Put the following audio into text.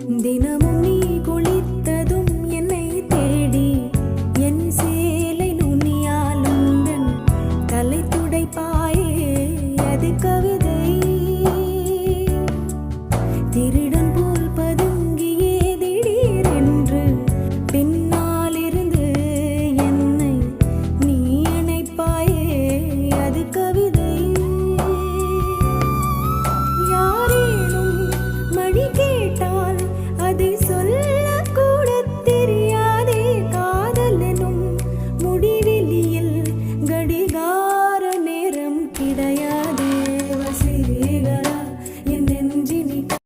தினமும் நீ குளித்ததும் என்னை தேடி என் சேலை நுனியால் உந்தன் தலை துடைப்பாயே அது கவிதை திருட